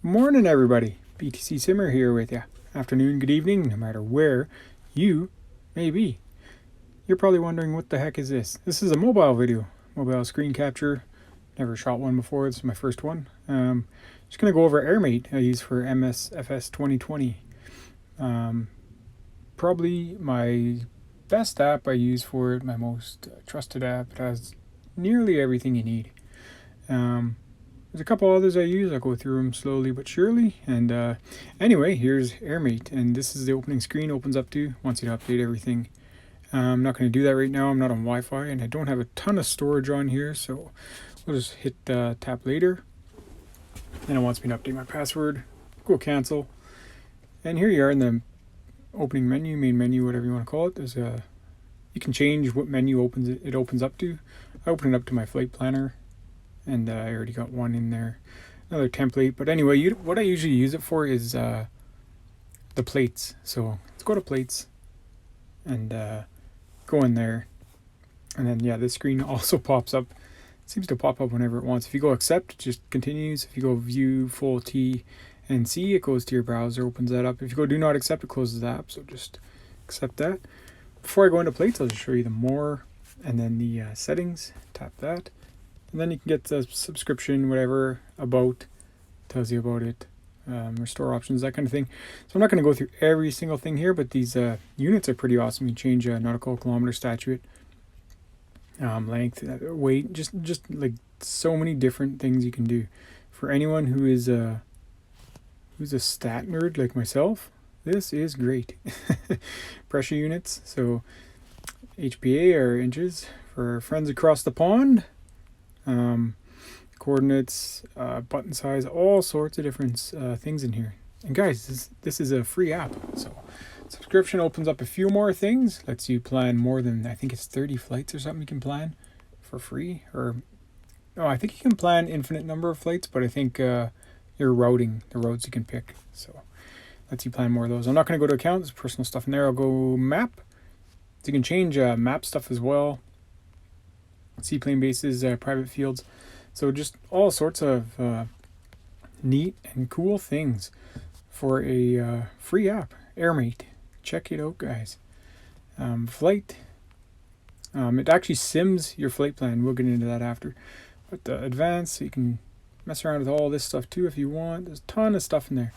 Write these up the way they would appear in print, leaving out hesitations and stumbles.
Morning, everybody. BTC Simmer here with you. Afternoon, good evening, no matter where you may be. You're probably wondering, what the heck is this? This is a mobile video, mobile screen capture. Never shot one before. This is my first one. Just going to go over Airmate I use for MSFS 2020. Probably my best app I use for it, my most trusted app. It has nearly everything you need. There's a couple others I use. I'll go through them slowly but surely. And anyway, here's Airmate, and this is the opening screen. Opens up to, wants you to update everything. I'm not going to do that right now. I'm not on Wi-Fi, and I don't have a ton of storage on here, so we'll just hit tap later. And it wants me to update my password. Go cancel. And here you are in the opening menu, main menu, whatever you want to call it. There's you can change what menu it opens up to. I open it up to my flight planner. And I already got one in there, another template. But anyway, what I usually use it for is the plates. So let's go to plates and go in there. And then, yeah, this screen also pops up. It seems to pop up whenever it wants. If you go accept, it just continues. If you go view full T and C, it goes to your browser, opens that up. If you go do not accept, it closes the app. So just accept that. Before I go into plates, I'll just show you the more and then the settings. Tap that. And then you can get the subscription, whatever, about, tells you about it, restore options, that kind of thing. So I'm not going to go through every single thing here, but these units are pretty awesome. You change nautical kilometer statute, length, weight, just like so many different things you can do. For anyone who's a stat nerd like myself, this is great. Pressure units, so HPA are inches. For friends across the pond, coordinates, button size, all sorts of different things in here. And guys, this is a free app, so subscription opens up a few more things, lets you plan more than, I think it's 30 flights or something you can plan for free. Or no, I think you can plan infinite number of flights, but I think you're routing the roads you can pick, so lets you plan more of those. I'm not going to go to account, there's personal stuff in there. I'll go map, so you can change map stuff as well. Seaplane bases, private fields, so just all sorts of neat and cool things for a free app, Airmate. Check it out, guys. Flight, it actually sims your flight plan. We'll get into that after. But advanced, so you can mess around with all this stuff too if you want. There's a ton of stuff in there.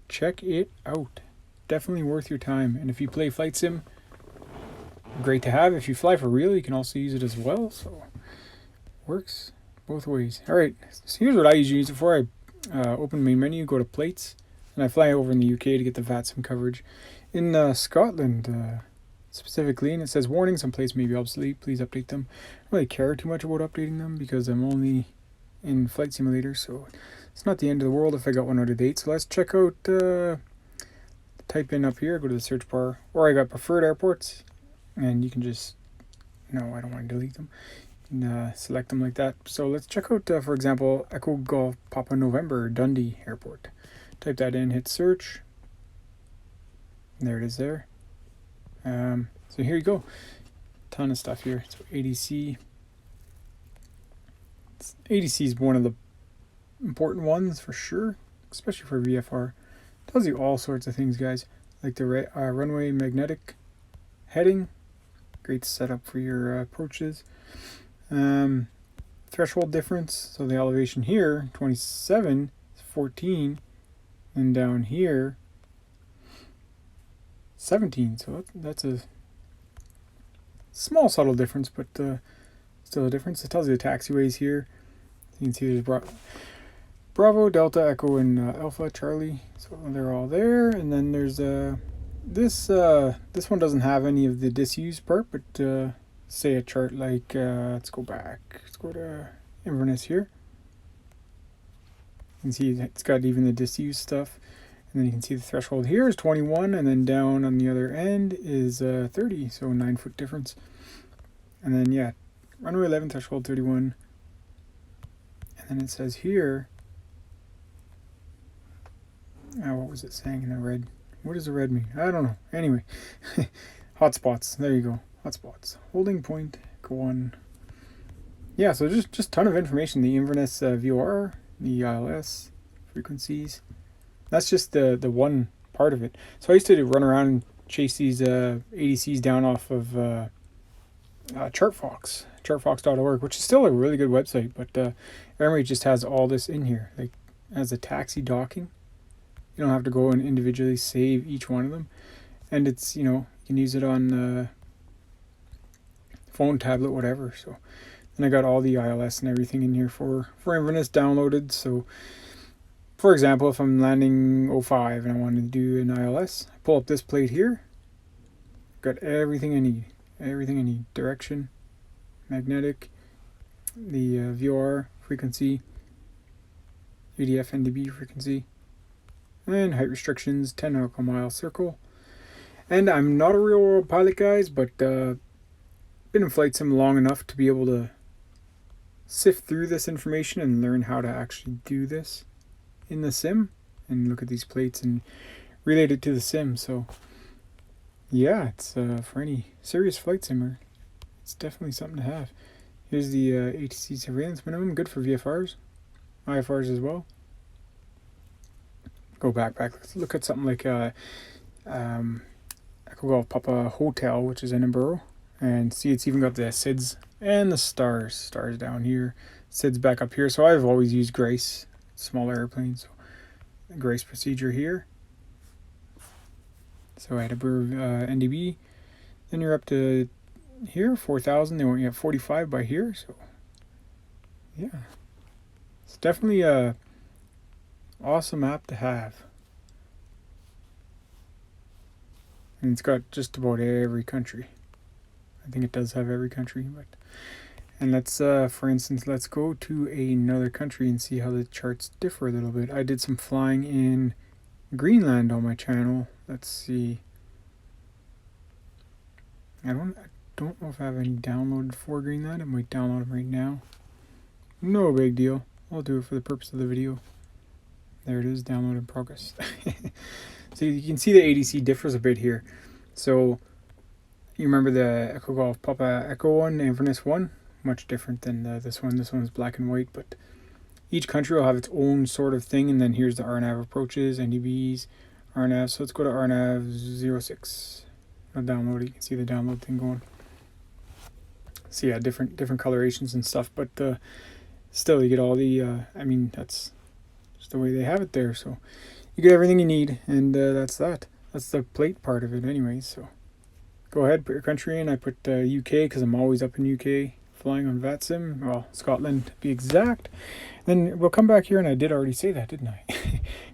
Check it out. Definitely worth your time. And if you play flight sim, great to have. If you fly for real, you can also use it as well, so works both ways. All right, so here's what I usually use it for. I open main menu, go to plates, and I fly over in the UK to get the VATSIM coverage. In Scotland specifically, and it says warning, some plates may be obsolete, please update them. I don't really care too much about updating them because I'm only in Flight Simulator, so it's not the end of the world if I got one out of date. So let's check out, type in up here, go to the search bar, or I got preferred airports. And you can just, no, I don't want to delete them. And, select them like that. So let's check out, for example, Echo Golf Papa November Dundee Airport. Type that in, hit search. There it is there. So here you go. Ton of stuff here. So ADC. ADC is one of the important ones for sure, especially for VFR. Tells you all sorts of things, guys. Like the runway magnetic heading. Great setup for your approaches. Threshold difference, so the elevation here 27 is 14, and down here 17, so that's a small subtle difference, but still a difference. It tells you the taxiways here. You can see there's Bravo, Delta, Echo, and Alpha, Charlie, so they're all there. And then there's this one doesn't have any of the disused part, but say a chart like, let's go to Inverness here. You can see it's got even the disused stuff. And then you can see the threshold here is 21, and then down on the other end is 30, so 9-foot difference. And then, yeah, runway 11, threshold 31. And then it says here, what was it saying in the red? What does the red mean? I don't know. Anyway, hotspots. There you go. Hotspots. Holding point. Go on. Yeah, so just ton of information. The Inverness VOR, the ILS, frequencies. That's just the one part of it. So I used to run around and chase these ADCs down off of chartfox.org, which is still a really good website, but Airmate just has all this in here. Like, as a taxi docking, you don't have to go and individually save each one of them, and it's, you can use it on phone, tablet, whatever. So then I got all the ILS and everything in here for Inverness downloaded. So for example, if I'm landing 05 and I want to do an ILS, I pull up this plate here, got everything I need. Direction, magnetic, the VOR frequency, ADF NDB frequency, and height restrictions, 10 nautical mile circle. And I'm not a real world pilot, guys, but been in flight sim long enough to be able to sift through this information and learn how to actually do this in the sim and look at these plates and relate it to the sim. So yeah, it's for any serious flight simmer, it's definitely something to have. Here's the ATC surveillance minimum, good for VFRs, IFRs as well. Go back. Let's look at something like Echo Golf Papa Hotel, which is Edinburgh, and see it's even got the SIDS and the stars down here, SIDS back up here. So I've always used Grace, smaller airplanes, so the Grace procedure here. So Edinburgh NDB, then you're up to here 4,000. They want you at 45 by here, so yeah, it's definitely a awesome app to have, and it's got just about every country. I think it does have every country, but and let's for instance, let's go to another country and see how the charts differ a little bit. I did some flying in Greenland on my channel. Let's see. I don't know if I have any downloaded for Greenland. I might download them right now. No big deal. I'll do it for the purpose of the video. There it is, download in progress. So you can see the ADC differs a bit here. So you remember the Echo Golf Papa Echo one, Inverness one? Much different than this one. This one's black and white, but each country will have its own sort of thing. And then here's the RNAV approaches, NDBs, RNAV. So let's go to RNAV 06. I'll download it. You can see the download thing going. So yeah, different colorations and stuff, but still you get all the, I mean, that's just the way they have it there. So you get everything you need, and that's that. That's the plate part of it anyways. So go ahead, put your country in. I put UK because I'm always up in UK flying on VATSIM. Well, Scotland to be exact. Then we'll come back here, and I did already say that, didn't I?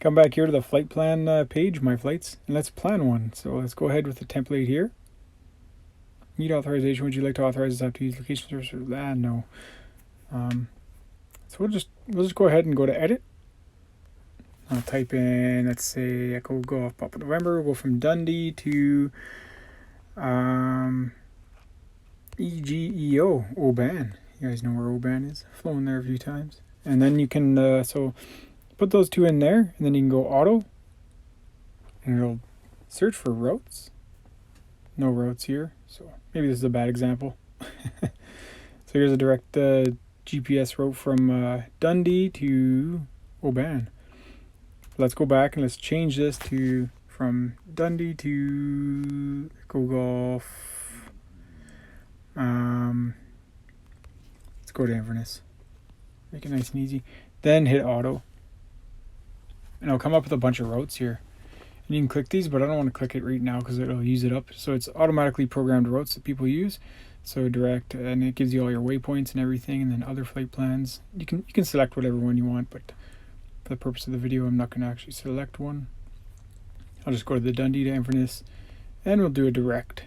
Come back here to the flight plan page, my flights, and let's plan one. So let's go ahead with the template here. Need authorization. Would you like to authorize this app to use location service? No. So we'll just go ahead and go to edit. I'll type in, let's say, Echo Golf Papa November. We'll go from Dundee to EGEO, Oban. You guys know where Oban is. I've flown there a few times. And then you can, so put those two in there, and then you can go auto, and it'll search for routes. No routes here, so maybe this is a bad example. So here's a direct GPS route from Dundee to Oban. Let's go back and let's change this to from Dundee to Echo Golf. Let's go to Inverness. Make it nice and easy. Then hit auto. And it'll come up with a bunch of routes here. And you can click these, but I don't want to click it right now because it'll use it up. So it's automatically programmed routes that people use. So direct, and it gives you all your waypoints and everything, and then other flight plans. You can select whatever one you want, but for the purpose of the video, I'm not going to actually select one. I'll just go to the Dundee to Inverness, and we'll do a direct.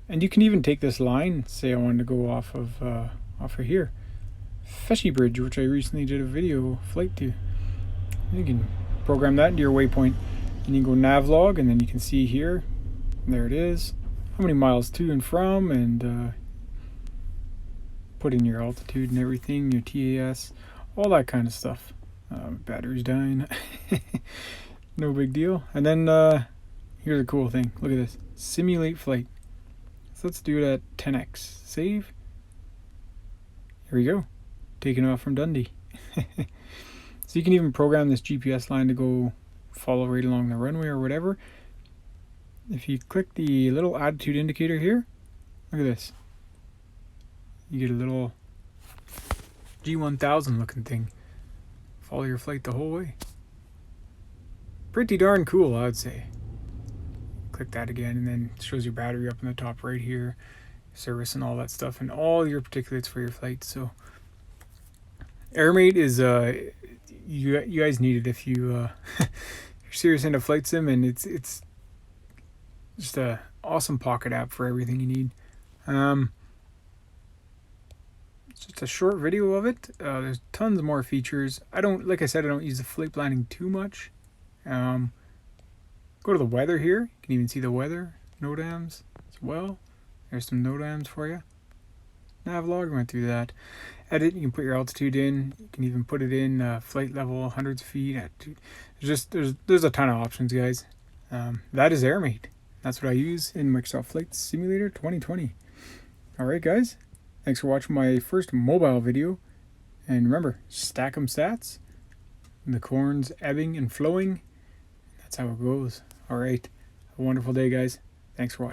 And you can even take this line, say I wanted to go off of here, Feshy Bridge, which I recently did a video flight to. You can program that into your waypoint, and you can go navlog, and then you can see here, there it is, how many miles to and from, and put in your altitude and everything, your TAS, all that kind of stuff. Battery's dying. No big deal. And then here's a cool thing. Look at this. Simulate flight. So let's do it at 10x. Save. Here we go. Taking off from Dundee. So you can even program this GPS line to go follow right along the runway or whatever. If you click the little attitude indicator here, look at this. You get a little G1000 looking thing. Follow your flight the whole way. Pretty darn cool, I would say. Click that again, and then it shows your battery up in the top right here, service and all that stuff, and all your particulates for your flight. So Airmate is you guys need it if you're serious into flight sim, and it's just a awesome pocket app for everything you need. It's just a short video of it. There's tons more features. Like I said, I don't use the flight planning too much. Go to the weather here. You can even see the weather NOTAMs as well. There's some NOTAMs for you. Navlog, went through that. Edit, you can put your altitude in. You can even put it in flight level, hundreds of feet. There's a ton of options, guys. That is Airmate. That's what I use in Microsoft Flight Simulator 2020. Alright, guys. Thanks for watching my first mobile video. And remember, stack 'em stats. The corn's ebbing and flowing. That's how it goes. Alright. Have a wonderful day, guys. Thanks for watching.